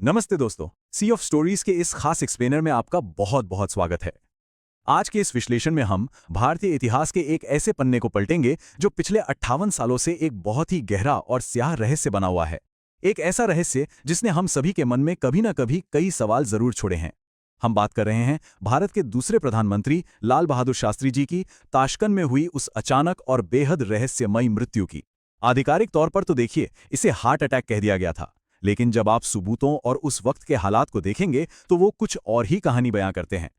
नमस्ते दोस्तों, सी of stories के इस खास एक्सप्लेनर में आपका बहुत बहुत स्वागत है। आज के इस विश्लेषण में हम भारतीय इतिहास के एक ऐसे पन्ने को पलटेंगे जो पिछले 58 सालों से एक बहुत ही गहरा और स्याह रहस्य बना हुआ है। एक ऐसा रहस्य जिसने हम सभी के मन में कभी ना कभी कई सवाल जरूर छोड़े हैं। हम बात कर रहे हैं भारत के दूसरे प्रधानमंत्री लाल बहादुर शास्त्री जी की ताशकंद में हुई उस अचानक और बेहद रहस्यमयी मृत्यु की। आधिकारिक तौर पर तो देखिए, इसे हार्ट अटैक कह दिया गया था, लेकिन जब आप सबूतों और उस वक्त के हालात को देखेंगे तो वो कुछ और ही कहानी बयां करते हैं।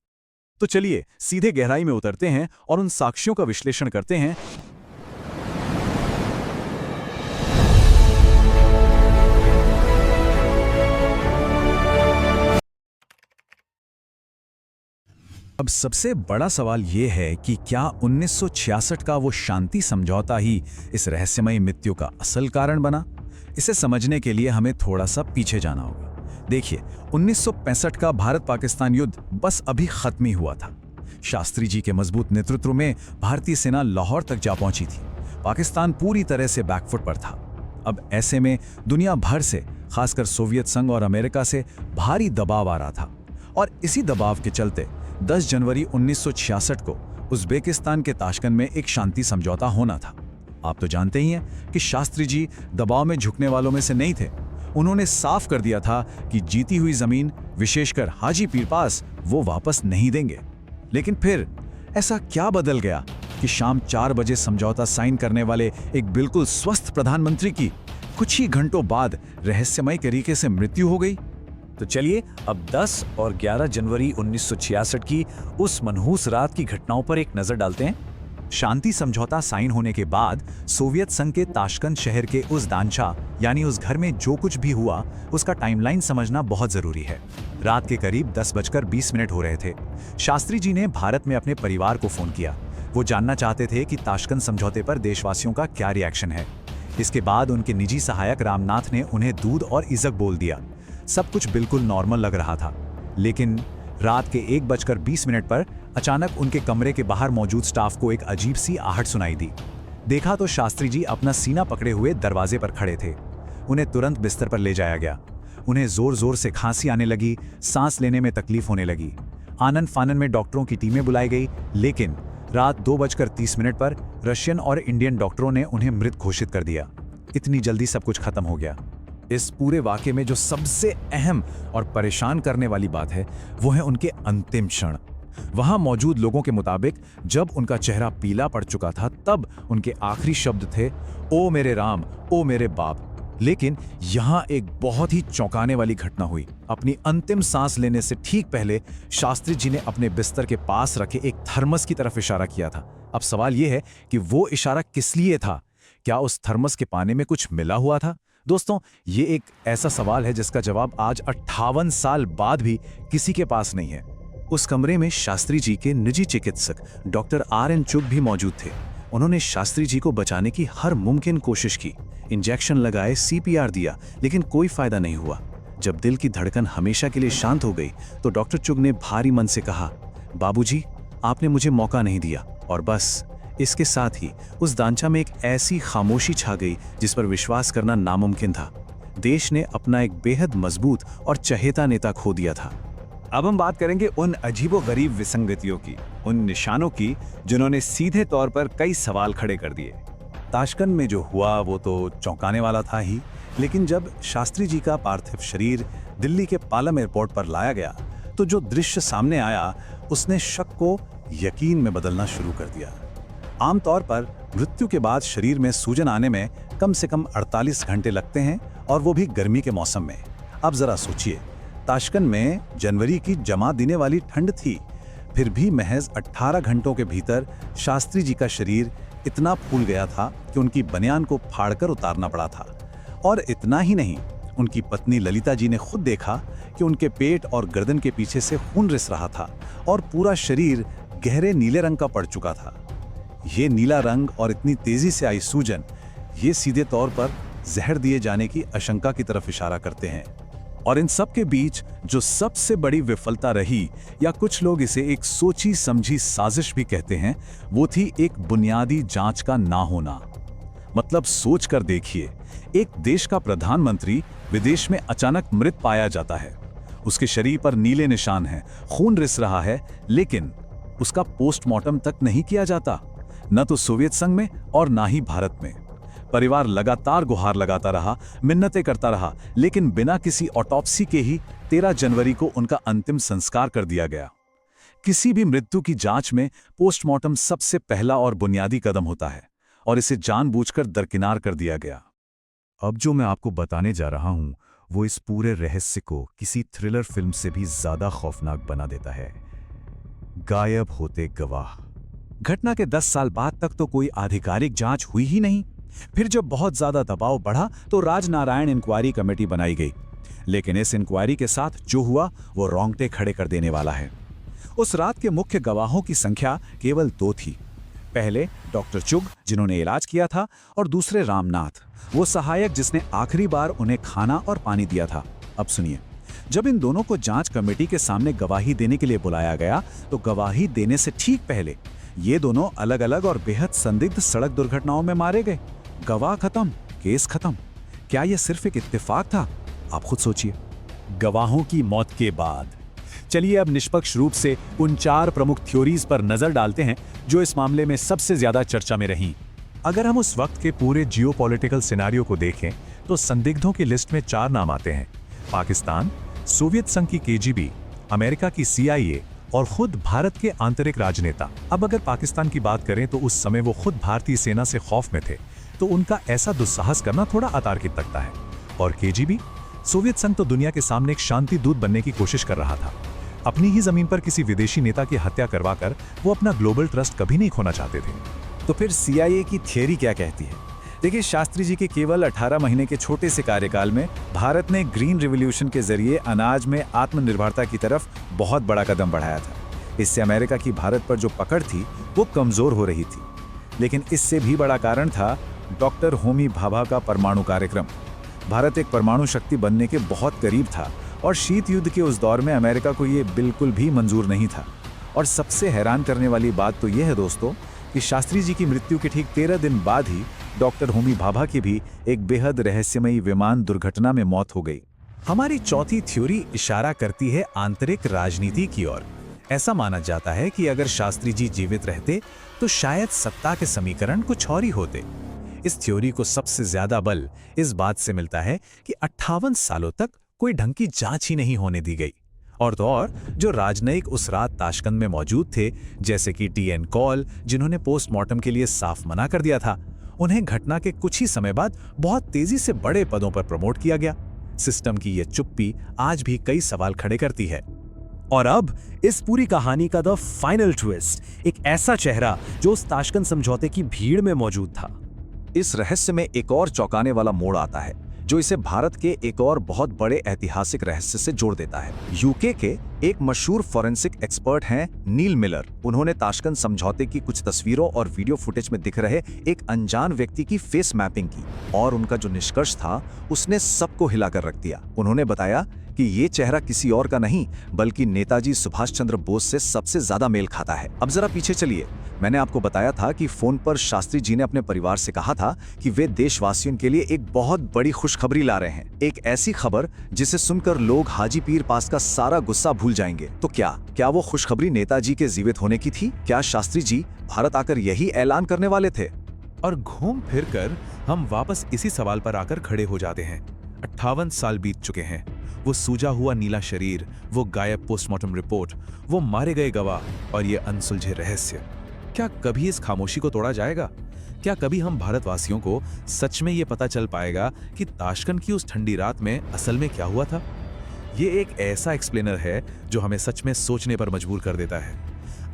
तो चलिए सीधे गहराई में उतरते हैं और उन साक्ष्यों का विश्लेषण करते हैं। अब सबसे बड़ा सवाल ये है कि क्या 1966 का वो शांति समझौता ही इस रहस्यमयी मृत्यु का असल कारण बना? इसे समझने के लिए हमें थोड़ा सा पीछे जाना होगा। देखिए, 1965 का भारत पाकिस्तान युद्ध बस अभी खत्म ही हुआ था। शास्त्री जी के मजबूत नेतृत्व में भारतीय सेना लाहौर तक जा पहुंची थी। पाकिस्तान पूरी तरह से बैकफुट पर था। अब ऐसे में दुनिया भर से, खासकर सोवियत संघ और अमेरिका से भारी दबाव आ रहा था, और इसी दबाव के चलते 10 जनवरी 1966 को उज़्बेकिस्तान के ताशकंद में एक शांति समझौता होना था। आप तो जानते ही हैं कि शास्त्री जी दबाव में झुकने वालों में से नहीं थे। उन्होंने साफ कर दिया था कि जीती हुई जमीन, विशेषकर हाजी पीर पास, वो वापस नहीं देंगे। लेकिन फिर ऐसा क्या बदल गया कि शाम 4 बजे समझौता साइन करने वाले एक बिल्कुल स्वस्थ प्रधानमंत्री की कुछ ही घंटों बाद रहस्यमय तरीके से मृत्यु हो गई? तो चलिए अब 10 और 11 जनवरी 1966 की उस मनहूस रात की घटनाओं पर एक नजर डालते हैं। शांति समझौता साइन होने के बाद सोवियत संघ के ताशकंद शहर के उस दानचा, यानी उस घर में जो कुछ भी हुआ, उसका टाइमलाइन समझना बहुत जरूरी है। रात के करीब 10:20 हो रहे थे। शास्त्री जी ने भारत में अपने परिवार को फोन किया। वो जानना चाहते थे कि ताशकंद समझौते पर देशवासियों का क्या रिएक्शन है। इसके बाद उनके निजी सहायक रामनाथ ने उन्हें दूध और इज़क बोल दिया। सब कुछ बिल्कुल नॉर्मल लग रहा था, लेकिन रात के 1:20 पर अचानक उनके कमरे के बाहर मौजूद स्टाफ को एक अजीब सी आहट सुनाई दी। देखा तो शास्त्री जी अपना सीना पकड़े हुए दरवाजे पर खड़े थे। उन्हें तुरंत बिस्तर पर ले जाया गया। उन्हें जोर जोर से खांसी आने लगी, सांस लेने में तकलीफ होने लगी। आनन फानन में डॉक्टरों की टीमें बुलाई गई, लेकिन रात 2:30 पर रशियन और इंडियन डॉक्टरों ने उन्हें मृत घोषित कर दिया। इतनी जल्दी सब कुछ खत्म हो गया। इस पूरे वाकये में जो सबसे अहम और परेशान करने वाली बात है, वो है उनके अंतिम क्षण। वहां मौजूद लोगों के मुताबिक जब उनका चेहरा पीला पड़ चुका था, तब उनके आखिरी शब्द थे, ओ मेरे राम, ओ मेरे बाप। लेकिन यहां एक बहुत ही चौंकाने वाली घटना हुई। अपनी अंतिम सांस लेने से ठीक पहले शास्त्री जी ने अपने बिस्तर के पास रखे एक थर्मस की तरफ इशारा किया था। अब सवाल यह है कि वो इशारा किस लिए था? क्या उस थर्मस के पानी में कुछ मिला हुआ था? दोस्तों, ये एक ऐसा सवाल है जिसका जवाब आज 58 साल बाद भी किसी के पास नहीं है। उस कमरे में शास्त्री जी के निजी चिकित्सक डॉक्टर RN चुग भी मौजूद थे। उन्होंने शास्त्री जी को बचाने की हर मुमकिन कोशिश की। इंजेक्शन लगाए, CPR दिया, लेकिन कोई फायदा नहीं हुआ। जब दिल की धड़कन हमेशा के लिए शांत हो गई तो डॉक्टर चुग ने भारी मन से कहा, बाबूजी, आपने मुझे मौका नहीं दिया। और बस इसके साथ ही उस दांचा में एक ऐसी खामोशी छा गई जिस पर विश्वास करना नामुमकिन था। देश ने अपना एक बेहद मजबूत और चहेता नेता खो दिया था। अब हम बात करेंगे उन अजीबोगरीब विसंगतियों की, उन निशानों की जिन्होंने सीधे तौर पर कई सवाल खड़े कर दिए। ताशकंद में जो हुआ वो तो चौंकाने वाला था ही, लेकिन जब शास्त्री जी का पार्थिव शरीर दिल्ली के पालम एयरपोर्ट पर लाया गया तो जो दृश्य सामने आया उसने शक को यकीन में बदलना शुरू कर दिया। आमतौर पर मृत्यु के बाद शरीर में सूजन आने में कम से कम 48 घंटे लगते हैं, और वो भी गर्मी के मौसम में। अब जरा सोचिए, ताशकंद में जनवरी की जमा देने वाली ठंड थी, फिर भी महज 18 घंटों के भीतर शास्त्री जी का शरीर इतना फूल गया था कि उनकी बनियान को फाड़कर उतारना पड़ा था। और इतना ही नहीं, उनकी पत्नी ललिता जी ने खुद देखा कि उनके पेट और गर्दन के पीछे से खून रिस रहा था और पूरा शरीर गहरे नीले रंग का पड़ चुका था। ये नीला रंग और इतनी तेजी से आई सूजन, ये सीधे तौर पर जहर दिए जाने की आशंका की तरफ इशारा करते हैं। और इन सब के बीच जो सबसे बड़ी विफलता रही, या कुछ लोग इसे एक सोची समझी साजिश भी कहते हैं, वो थी एक बुनियादी जांच का ना होना। मतलब सोच कर देखिए, एक देश का प्रधानमंत्री विदेश में अचानक मृत पाया जाता है। उसके शरीर पर नीले निशान हैं, खून रिस रहा है, लेकिन उसका पोस्टमार्टम तक नहीं किया जाता, न तो सोवियत संघ में और ना ही भारत में। परिवार लगातार गुहार लगाता रहा, मिन्नतें करता रहा, लेकिन बिना किसी ऑटोप्सी के ही 13 जनवरी को उनका अंतिम संस्कार कर दिया गया। किसी भी मृत्यु की जांच में पोस्टमार्टम सबसे पहला और बुनियादी कदम होता है, और इसे जानबूझकर दरकिनार कर दिया गया। अब जो मैं आपको बताने जा रहा हूं वो इस पूरे रहस्य को किसी थ्रिलर फिल्म से भी ज्यादा खौफनाक बना देता है। गायब होते गवाह। घटना के 10 साल बाद तक तो कोई आधिकारिक जांच हुई ही नहीं। फिर जब बहुत ज्यादा दबाव बढ़ा तो राजनारायण इंक्वायरी कमेटी बनाई गई। लेकिन इस इंक्वायरी के साथ जो हुआ वो रोंगटे खड़े कर देने वाला है। उस रात के मुख्य गवाहों की संख्या केवल 2 थी। पहले डॉक्टर चुग, जिन्होंने इलाज किया था, और दूसरे रामनाथ, वो सहायक जिसने आखिरी बार उन्हें खाना और पानी दिया था। अब सुनिए, जब इन दोनों को जांच कमेटी के सामने गवाही देने के लिए बुलाया गया तो गवाही देने से ठीक पहले ये दोनों अलग अलग और बेहद संदिग्ध सड़क दुर्घटनाओं में मारे गए। गवाह खत्म, केस खत्म। क्या यह सिर्फ एक इत्तेफाक था? आप खुद सोचिए। गवाहों की मौत के बाद चलिए अब निष्पक्ष रूप से उन 4 प्रमुख थ्योरीज पर नजर डालते हैं जो इस मामले में सबसे ज्यादा चर्चा में रहीं। अगर हम उस वक्त के पूरे जियोपॉलिटिकल सिनेरियो को देखें तो संदिग्धों की लिस्ट में 4 नाम आते हैं: पाकिस्तान, सोवियत संघ की केजीबी, अमेरिका की CIA और खुद भारत के आंतरिक राजनेता। अब अगर पाकिस्तान की बात करें तो उस समय वो खुद भारतीय सेना से खौफ में थे, तो उनका ऐसा दुस्साहस करना थोड़ा अतार्किक लगता है। और केजीबी, सोवियत संघ तो दुनिया के सामने एक शांति दूत बनने की कोशिश कर रहा था। अपनी ही जमीन पर किसी विदेशी नेता की हत्या करवाकर वो अपना ग्लोबल ट्रस्ट कभी नहीं खोना चाहते थे। तो फिर CIA की थियरी क्या कहती है? देखिए, शास्त्री जी के केवल 18 महीने के छोटे से कार्यकाल में भारत ने ग्रीन रिवॉल्यूशन के जरिए अनाज में आत्मनिर्भरता की तरफ बहुत बड़ा कदम बढ़ाया था। इससे अमेरिका की भारत पर जो पकड़ थी वो कमजोर हो रही थी। लेकिन इससे भी बड़ा कारण था डॉक्टर होमी भाभा का परमाणु कार्यक्रम। भारत एक परमाणु शक्ति बनने के बहुत करीब था और शीत युद्ध के उस दौर में अमेरिका को ये बिल्कुल भी मंजूर नहीं था। और सबसे हैरान करने वाली बात तो यह है दोस्तों कि शास्त्री जी की मृत्यु के ठीक 13 दिन बाद ही डॉक्टर होमी भाभा की भी एक बेहद रहस्यमयी विमान दुर्घटना में मौत हो गई। हमारी चौथी थ्योरी इशारा करती है आंतरिक राजनीति की ओर। ऐसा माना जाता है कि अगर शास्त्री जी जीवित रहते तो शायद सत्ता के समीकरण कुछ और ही होते। इस थ्योरी को सबसे ज्यादा बल इस बात से मिलता है कि 58 सालों तक कोई ढंग की जांच ही नहीं होने दी गई। और तो और जो राजनयिक उस रात ताशकंद में मौजूद थे, जैसे कि TN कॉल, जिन्होंने पोस्टमार्टम के लिए साफ मना कर दिया था, उन्हें घटना के कुछ ही समय बाद बहुत तेजी से बड़े पदों पर प्रमोट किया गया। सिस्टम की यह चुप्पी आज भी कई सवाल खड़े करती है। और अब इस पूरी कहानी का द फाइनल ट्विस्ट, एक ऐसा चेहरा जो उस ताशकंद समझौते की भीड़ में मौजूद था। इस रहस्य में एक और चौंकाने वाला मोड़ आता है जो इसे भारत के एक और बहुत बड़े ऐतिहासिक रहस्य से जोड़ देता है। यूके के एक मशहूर फॉरेंसिक एक्सपर्ट हैं नील मिलर। उन्होंने ताशकंद समझौते की कुछ तस्वीरों और वीडियो फुटेज में दिख रहे एक अनजान व्यक्ति की फेस मैपिंग की, और उनका जो निष्कर्ष था उसने सबको हिलाकर रख दिया। उन्होंने बताया कि ये चेहरा किसी और का नहीं बल्कि नेताजी सुभाष चंद्र बोस से सबसे ज्यादा मेल खाता है। अब जरा पीछे चलिए। मैंने आपको बताया था कि फोन पर शास्त्री जी ने अपने परिवार से कहा था कि वे देशवासियों के लिए एक बहुत बड़ी खुशखबरी ला रहे हैं, एक ऐसी खबर जिसे सुनकर लोग हाजी पीर पास का सारा गुस्सा भूल जाएंगे। तो क्या वो खुशखबरी नेताजी के जीवित होने की थी? क्या शास्त्री जी भारत आकर यही ऐलान करने वाले थे? और घूम फिर कर हम वापस इसी सवाल पर आकर खड़े हो जाते हैं। 58 साल बीत चुके हैं। वो सूजा हुआ नीला शरीर, वो गायब पोस्टमार्टम रिपोर्ट, वो मारे गए गवाह और ये अनसुलझे रहस्य। क्या कभी इस खामोशी को तोड़ा जाएगा? क्या कभी हम भारतवासियों को सच में ये पता चल पाएगा कि ताशकंद की उस ठंडी रात में असल में क्या हुआ था? ये एक ऐसा एक्सप्लेनर है जो हमें सच में सोचने पर मजबूर कर देता है।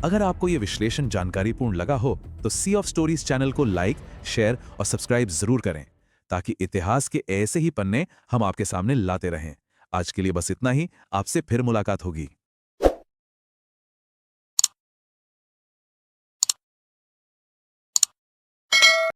अगर आपको ये विश्लेषण जानकारीपूर्ण लगा हो तो सी ऑफ स्टोरीज चैनल को लाइक, शेयर और सब्सक्राइब जरूर करें, ताकि इतिहास के ऐसे ही पन्ने हम आपके सामने लाते रहें। आज के लिए बस इतना ही। आपसे फिर मुलाकात होगी।